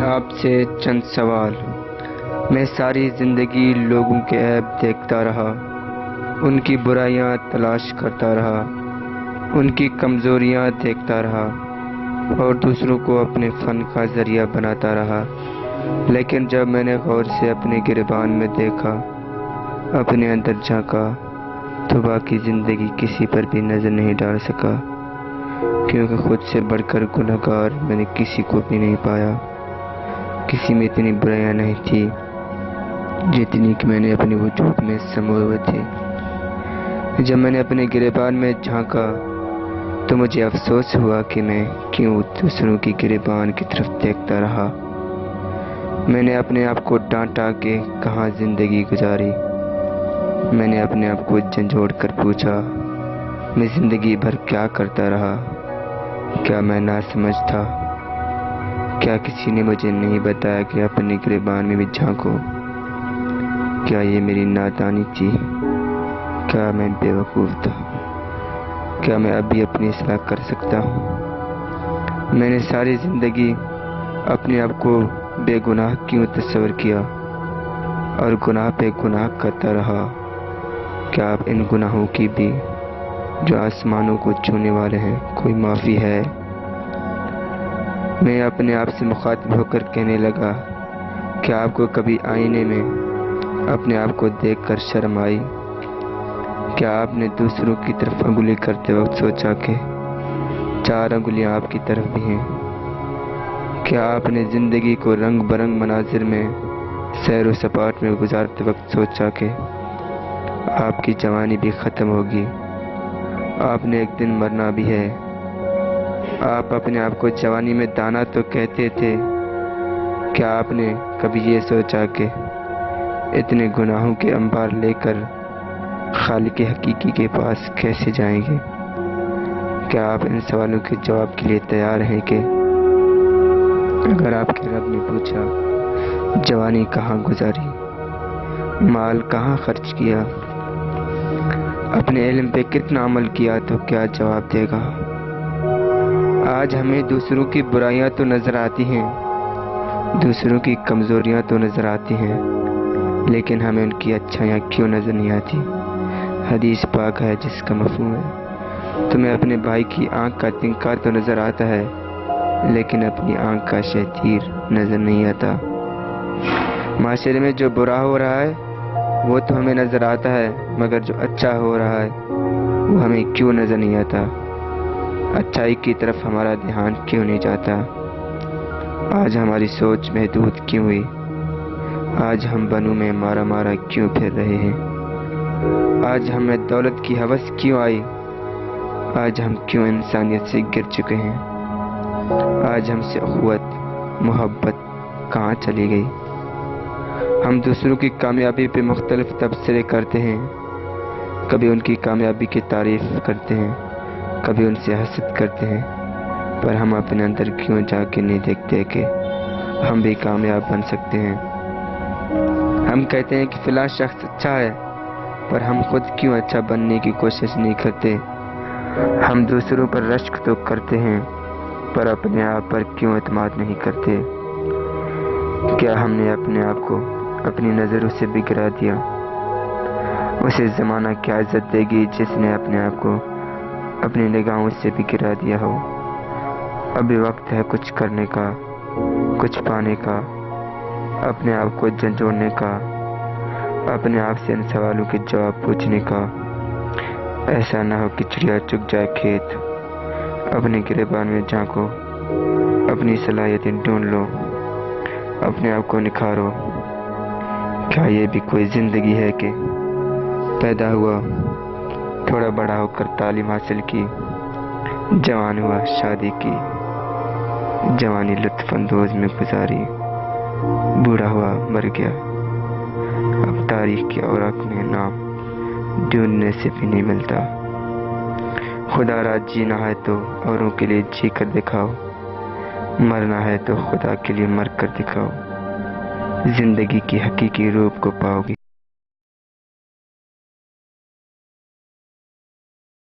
آپ سے چند سوال۔ میں ساری زندگی لوگوں کے عیب دیکھتا رہا، ان کی برائیاں تلاش کرتا رہا، ان کی کمزوریاں دیکھتا رہا اور دوسروں کو اپنے فن کا ذریعہ بناتا رہا۔ لیکن جب میں نے غور سے اپنے گریبان میں دیکھا، اپنے اندر جھانکا، تو باقی زندگی کسی پر بھی نظر نہیں ڈال سکا، کیونکہ خود سے بڑھ کر گنہگار میں نے کسی کو بھی نہیں پایا۔ کسی میں اتنی برائیاں نہیں تھی جتنی کہ میں نے اپنے وجود میں سموئے ہوئے تھے۔ جب میں نے اپنے گریبان میں جھانکا تو مجھے افسوس ہوا کہ میں کیوں دوسروں کی گریبان کی طرف دیکھتا رہا۔ میں نے اپنے آپ کو ڈانٹا کہ کہاں زندگی گزاری۔ میں نے اپنے آپ کو جھنجھوڑ کر پوچھا، میں زندگی بھر کیا کرتا رہا؟ کیا میں ناسمجھ تھا؟ کیا کسی نے مجھے نہیں بتایا کہ اپنے گریبان میں بھی جھانکو؟ کیا یہ میری نادانی تھی؟ کیا میں بے وقوف تھا؟ کیا میں ابھی اپنی اصلاح کر سکتا ہوں؟ میں نے ساری زندگی اپنے آپ کو بے گناہ کیوں تصور کیا اور گناہ پہ گناہ کرتا رہا؟ کیا اب ان گناہوں کی بھی جو آسمانوں کو چھونے والے ہیں کوئی معافی ہے؟ میں اپنے آپ سے مخاطب ہو کر کہنے لگا، کیا آپ کو کبھی آئینے میں اپنے آپ کو دیکھ کر شرم آئی؟ کیا آپ نے دوسروں کی طرف انگلی کرتے وقت سوچا کہ 4 انگلیاں آپ کی طرف بھی ہیں؟ کیا آپ نے زندگی کو رنگ برنگ مناظر میں سیر و سپاٹ میں گزارتے وقت سوچا کہ آپ کی جوانی بھی ختم ہوگی، آپ نے ایک دن مرنا بھی ہے؟ آپ اپنے آپ کو جوانی میں دانا تو کہتے تھے، کیا آپ نے کبھی یہ سوچا کہ اتنے گناہوں کے انبار لے کر خالق حقیقی کے پاس کیسے جائیں گے؟ کیا آپ ان سوالوں کے جواب کے لیے تیار ہیں کہ اگر آپ کے رب نے پوچھا جوانی کہاں گزاری، مال کہاں خرچ کیا، اپنے علم پہ کتنا عمل کیا، تو کیا جواب دے گا؟ آج ہمیں دوسروں کی برائیاں تو نظر آتی ہیں، دوسروں کی کمزوریاں تو نظر آتی ہیں، لیکن ہمیں ان کی اچھائیاں کیوں نظر نہیں آتی؟ حدیث پاک ہے جس کا مفہوم ہے، تمہیں اپنے بھائی کی آنکھ کا تنکا تو نظر آتا ہے، لیکن اپنی آنکھ کا شہتیر نظر نہیں آتا۔ معاشرے میں جو برا ہو رہا ہے وہ تو ہمیں نظر آتا ہے، مگر جو اچھا ہو رہا ہے وہ ہمیں کیوں نظر نہیں آتا؟ اچھائی کی طرف ہمارا دھیان کیوں نہیں جاتا؟ آج ہماری سوچ محدود کیوں ہوئی؟ آج ہم بنوں میں مارا مارا کیوں پھر رہے ہیں؟ آج ہمیں دولت کی ہوس کیوں آئی؟ آج ہم کیوں انسانیت سے گر چکے ہیں؟ آج ہم سے اخوت محبت کہاں چلی گئی؟ ہم دوسروں کی کامیابی پہ مختلف تبصرے کرتے ہیں، کبھی ان کی کامیابی کی تعریف کرتے ہیں، کبھی ان سے حسد کرتے ہیں، پر ہم اپنے اندر کیوں جا کے نہیں دیکھتے کہ ہم بھی کامیاب بن سکتے ہیں؟ ہم کہتے ہیں کہ فلاں شخص اچھا ہے، پر ہم خود کیوں اچھا بننے کی کوشش نہیں کرتے؟ ہم دوسروں پر رشک تو کرتے ہیں، پر اپنے آپ پر کیوں اعتماد نہیں کرتے؟ کیا ہم نے اپنے آپ کو اپنی نظروں سے بھی گرا دیا؟ اسے زمانہ کیا عزت دے گی جس نے اپنے آپ کو اپنی نگاہوں سے بھی گرا دیا ہو؟ ابھی وقت ہے کچھ کرنے کا، کچھ پانے کا، اپنے آپ کو جھنجھوڑنے کا، اپنے آپ سے ان سوالوں کے جواب پوچھنے کا۔ ایسا نہ ہو کہ چڑیا چگ جائے کھیت۔ اپنے گریبان میں جھانکو، اپنی صلاحیتیں ڈھونڈ لو، اپنے آپ کو نکھارو۔ کیا یہ بھی کوئی زندگی ہے کہ پیدا ہوا، تھوڑا بڑا ہو کر تعلیم حاصل کی، جوان ہوا شادی کی، جوانی لطف اندوز میں گزاری، بوڑھا ہوا مر گیا، اب تاریخ کے اوراق میں نام ڈھونڈنے سے بھی نہیں ملتا۔ خدا را جینا ہے تو اوروں کے لیے جی کر دکھاؤ، مرنا ہے تو خدا کے لیے مر کر دکھاؤ، زندگی کی حقیقی روپ کو پاؤ گے۔